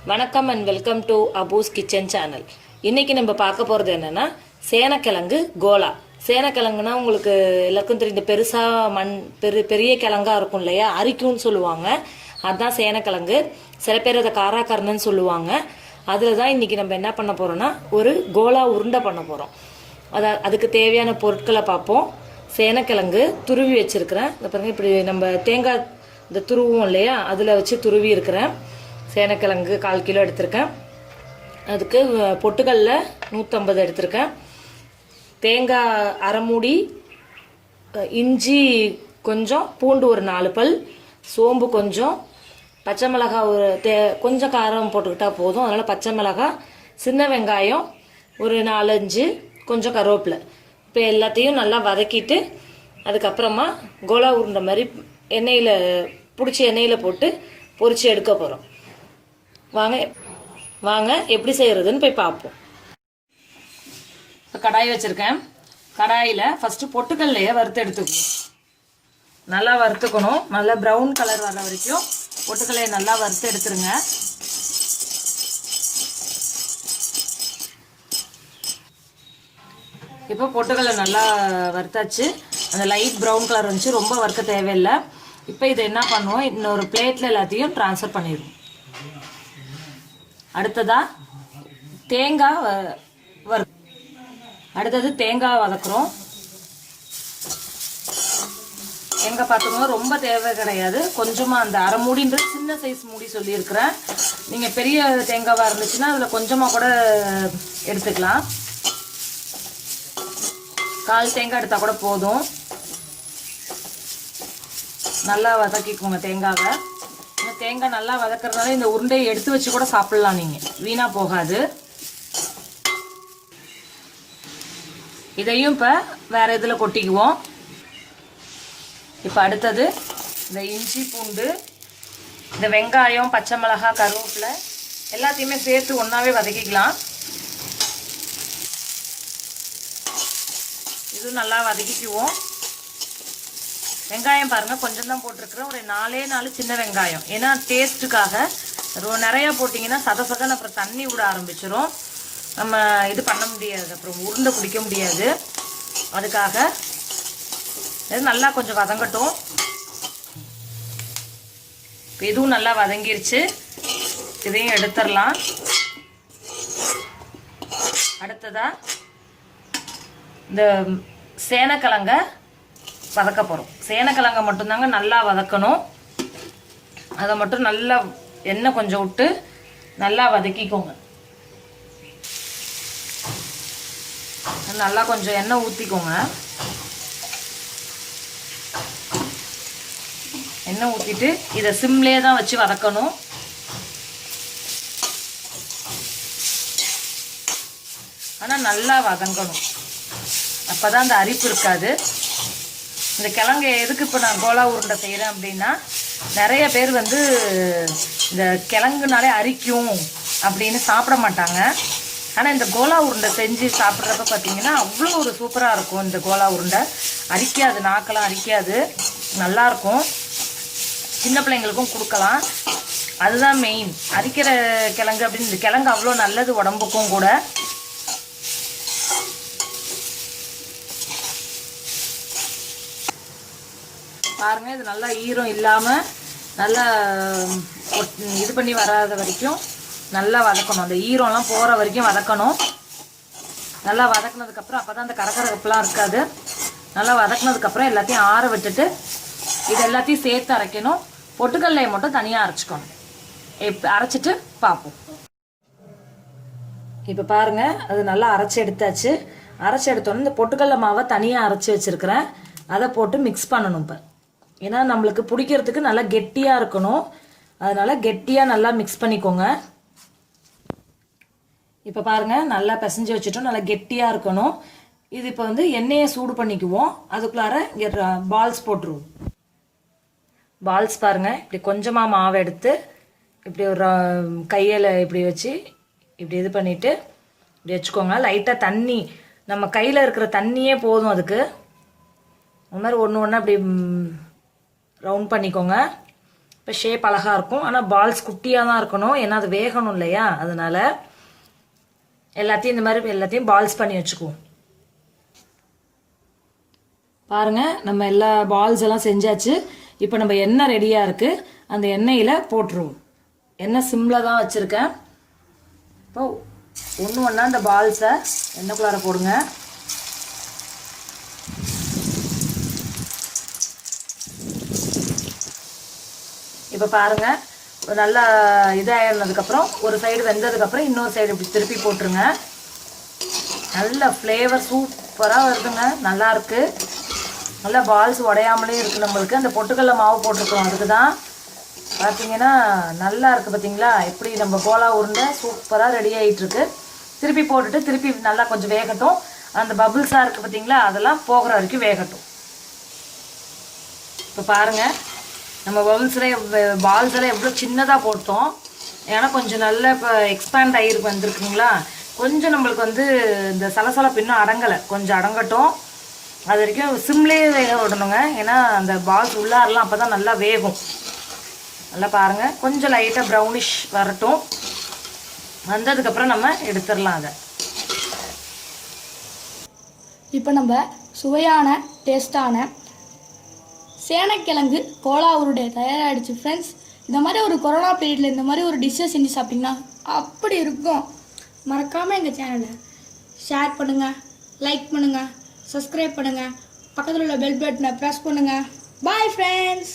வணக்கம் and welcome to அபூஸ் kitchen channel. இன்னைக்கு நம்ம பார்க்க போகிறது என்னன்னா சேனக்கிழங்கு கோலா. சேனக்கிழங்குனா உங்களுக்கு எல்லாருக்கும் தெரியும், பெருசாக பெரிய கிழங்கா இருக்கும் இல்லையா, அரிக்கும்னு சொல்லுவாங்க. அதுதான் சேனக்கிழங்கு. சில பேர் அதை காராக்கருணுன்னு சொல்லுவாங்க. அதில் தான் இன்றைக்கி நம்ம என்ன பண்ண போகிறோன்னா ஒரு கோலா உருண்டை பண்ண போகிறோம். அதுக்கு தேவையான பொருட்களை பார்ப்போம். சேனக்கிழங்கு துருவி வச்சுருக்கிறேன். இந்த பாருங்க, இப்படி நம்ம தேங்காய் இந்த துருவும் இல்லையா, அதில் வச்சு துருவி இருக்கிறேன். சேனக்கிழங்கு 1/4 கிலோ எடுத்திருக்கேன். அதுக்கு பொட்டுக்கல்ல 150 எடுத்திருக்கேன். தேங்காய் அரை மூடி, இஞ்சி கொஞ்சம், பூண்டு ஒரு 4 பல், சோம்பு கொஞ்சம், பச்சை மிளகாய் கொஞ்சம் காரம் போட்டுக்கிட்டா போதும். அதனால் பச்சை மிளகாய், சின்ன வெங்காயம் ஒரு 4-5, கொஞ்சம் கருவேப்பிலை. இப்போ எல்லாத்தையும் நல்லா வதக்கிட்டு அதுக்கப்புறமா கோலா உருண்டை மாதிரி எண்ணெயில் போட்டு பொரிச்சு எடுக்க போகிறோம். வாங்க எப்படி செய்கிறதுன்னு போய் பார்ப்போம். இப்போ கடாய் வச்சுருக்கேன். கடாயில் ஃபஸ்ட்டு பொட்டுக்கல்லையே வறுத்து எடுத்துக்கணும். நல்லா வறுத்துக்கணும். நல்லா ப்ரௌன் கலர் வர வரைக்கும் பொட்டுக்கல்லையை நல்லா வறுத்து எடுத்துருங்க. இப்போ பொட்டுக்கல்லை நல்லா வறுத்தாச்சு. அந்த லைட் ப்ரௌன் கலர் வந்துச்சு, ரொம்ப வறுக்க தேவையில்லை. இப்போ இதை என்ன பண்ணுவோம், இன்னொரு பிளேட்டில் எல்லாத்தையும் ட்ரான்ஸ்ஃபர் பண்ணிடுவோம். அடுத்தது தேங்காய் வதக்குறோம். தேங்காய் பார்த்துக்கோங்க, ரொம்ப தேவை கிடையாது. கொஞ்சமாக அந்த அரை மூடின்றது சின்ன சைஸ் மூடி சொல்லியிருக்கிறேன். நீங்கள் பெரிய தேங்காவாக இருந்துச்சுன்னா அதில் கொஞ்சமாக கூட எடுத்துக்கலாம். 1/4 தேங்காய் எடுத்தால் கூட போதும். நல்லா வதக்கிக்கோங்க தேங்காவை. தேங்காய் நல்லா வதக்கிறதுனால இந்த உருண்டையை எடுத்து வச்சு கூட சாப்பிடலாம், நீங்கள் வீணாக போகாது. இதையும் இப்போ வேறு இதில் கொட்டிக்குவோம். இப்போ அடுத்தது இந்த இஞ்சி பூண்டு, இந்த வெங்காயம், பச்சை மிளகாய், கருவேப்பிலை எல்லாத்தையுமே சேர்த்து ஒன்றாவே வதக்கிக்கலாம். இது நல்லா வதக்கிக்குவோம். வெங்காயம் பாருங்கள், கொஞ்சம் தான் போட்டிருக்கிறேன். ஒரு 4 சின்ன வெங்காயம். ஏன்னா டேஸ்ட்டுக்காக. நிறையா போட்டிங்கன்னா சதன்னு அப்புறம் தண்ணி விட ஆரம்பிச்சிடும். நம்ம இது பண்ண முடியாது, அப்புறம் உருண்டை பிடிக்க முடியாது. அதுக்காக இது நல்லா கொஞ்சம் வதங்கட்டும். இதுவும் நல்லா வதங்கிருச்சு. இதையும் எடுத்துடலாம். அடுத்ததா இந்த சேனக்கிழங்க வதக்க போகிறோம். சேனக்கிழங்க மட்டும்தாங்க நல்லா வதக்கணும். அதை மட்டும் நல்லா எண்ணெய் கொஞ்சம் விட்டு நல்லா வதக்கிக்கோங்க. நல்லா கொஞ்சம் எண்ணெய் ஊற்றிக்கோங்க. எண்ணெய் ஊற்றிட்டு இதை சிம்லேயே தான் வச்சு வதக்கணும். ஆனால் நல்லா வதங்கணும், அப்போ தான் அந்த அரிப்பு இருக்காது. இந்த கிழங்கு எதுக்கு இப்போ நான் கோலா உருண்டை செய்கிறேன் அப்படின்னா, நிறைய பேர் இந்த கிழங்குனாலே அரிக்கும் அப்படின்னு சாப்பிட மாட்டாங்க. ஆனால் இந்த கோலா உருண்டை செஞ்சு சாப்பிட்றப்ப பார்த்தீங்கன்னா அவ்வளோ ஒரு சூப்பராக இருக்கும். இந்த கோலா உருண்டை அரிக்காது, நாக்கெல்லாம் அரிக்காது, நல்லாயிருக்கும். சின்ன பிள்ளைங்களுக்கும் கொடுக்கலாம். அதுதான் மெயின். அரிக்கிற கிழங்கு அப்படின்னு, இந்த கிழங்கு அவ்வளோ நல்லது உடம்புக்கும் கூட. பாருங்கள், இது நல்லா ஈரம் இல்லாமல் நல்லா இது பண்ணி வராத வரைக்கும் நல்லா வதக்கணும். அந்த ஈரம்லாம் போகிற வரைக்கும் வதக்கணும். நல்லா வதக்கினதுக்கப்புறம் அப்போ தான் அந்த கரகரப்புலாம் இருக்காது. நல்லா வதக்கினதுக்கப்புறம் எல்லாத்தையும் ஆற விட்டுட்டு இது எல்லாத்தையும் சேர்த்து அரைக்கணும். பொட்டுக்கல்லையை மட்டும் தனியாக அரைச்சிக்கணும். அரைச்சிட்டு பார்ப்போம். இப்போ பாருங்கள், அது நல்லா அரைச்சி எடுத்தாச்சு. அரைச்சி எடுத்தோன்னே இந்த பொட்டுக்கல்ல மாவை தனியாக அரைச்சி வச்சுருக்கிறேன். அதை போட்டு மிக்ஸ் பண்ணணும். இப்போ ஏன்னா நம்மளுக்கு பிடிக்கிறதுக்கு நல்லா கெட்டியாக இருக்கணும். அதனால் கெட்டியாக நல்லா மிக்ஸ் பண்ணிக்கோங்க. இப்போ பாருங்கள், நல்லா பிசைஞ்சு வச்சுட்டோம். நல்லா கெட்டியாக இருக்கணும். இது இப்போ எண்ணெயை சூடு பண்ணிக்குவோம். அதுக்குள்ளார இங்கே பால்ஸ் போட்டுருவோம். பால்ஸ் பாருங்கள், இப்படி கொஞ்சமாக மாவு எடுத்து இப்படி ஒரு கையில் இப்படி வச்சு இப்படி இது பண்ணிவிட்டு இப்படி வச்சுக்கோங்க. லைட்டாக தண்ணி, நம்ம கையில் இருக்கிற தண்ணியே போதும் அதுக்கு. அது மாதிரி ஒன்று ஒன்றா அப்படி ரவுண்ட் பண்ணிக்கோங்க. இப்போ இப்போ ஷேப் அழகாக இருக்கும். ஆனால் பால்ஸ் குட்டியாக தான் இருக்கணும், ஏன்னா அது வேகணும் இல்லையா, அதனால எல்லாத்தையும் இந்த மாதிரி எல்லாத்தையும் பால்ஸ் பண்ணி வச்சுக்குவோம். பாருங்கள், நம்ம எல்லா பால்ஸ் எல்லாம் செஞ்சாச்சு. இப்போ நம்ம எண்ணெய் ரெடியாக இருக்குது, அந்த எண்ணெயில் போட்டுருவோம். எண்ணெய் சிம்மில் தான் வச்சுருக்கேன். இப்போ ஒன்று ஒன்றா இந்த பால்ஸை எண்ணெய்க்குள்ளார போடுங்க. இப்போ பாருங்கள், நல்லா இதாகினதுக்கப்புறம் ஒரு சைடு வெந்ததுக்கப்புறம் இன்னொரு சைடு இப்படி திருப்பி போட்டுருங்க. நல்ல ஃப்ளேவர் சூப்பராக வருதுங்க, நல்லாயிருக்கு. நல்லா பால்ஸ் உடையாமலே இருக்குது நம்மளுக்கு. அந்த பொட்டுக்கடலை மாவு போட்டிருக்கோம், அதுக்கு தான். பார்த்தீங்கன்னா நல்லா இருக்குது பார்த்தீங்களா, எப்படி நம்ம கோலா உருண்டை சூப்பராக ரெடி ஆகிட்டுருக்கு. திருப்பி போட்டுட்டு திருப்பி நல்லா கொஞ்சம் வேகட்டும். அந்த பபுள்ஸாக இருக்குது பார்த்தீங்களா, அதெல்லாம் போகிற வரைக்கும் வேகட்டும். இப்போ பாருங்கள், நம்ம பால்ஸ் எல்லாம் எவ்வளோ சின்னதாக போட்டோம், ஏன்னா கொஞ்சம் நல்லா இப்போ எக்ஸ்பேண்ட் ஆகிருக்கு வந்துருக்குங்களா. கொஞ்சம் நம்மளுக்கு வந்து இந்த சலசலப்பு இன்னும் அடங்கலை, கொஞ்சம் அடங்கட்டும். அது வரைக்கும் சிம்லேயே வேக விடணுங்க, ஏன்னா அந்த பால்ஸ் உள்ளாரெலாம் அப்போ தான் நல்லா வேகும். நல்லா பாருங்கள், கொஞ்சம் லைட்டாக ப்ரௌனிஷ் வரட்டும். வந்ததுக்கப்புறம் நம்ம எடுத்துடலாம் அதை. இப்போ நம்ம சுவையான டேஸ்டான சேனக்கிழங்கு கோலா உருண்டை தயாராகிடுச்சு ஃப்ரெண்ட்ஸ். இந்த மாதிரி ஒரு கொரோனா பீரியடில் இந்த மாதிரி ஒரு டிஷ்ஷை செஞ்சு சாப்பிட்டிங்கன்னா அப்படி இருக்கும். மறக்காமல் எங்கள் சேனலை ஷேர் பண்ணுங்கள், லைக் பண்ணுங்கள், சப்ஸ்கிரைப் பண்ணுங்கள், பக்கத்தில் உள்ள பெல் பட்டனை ப்ரெஸ் பண்ணுங்கள். Bye friends.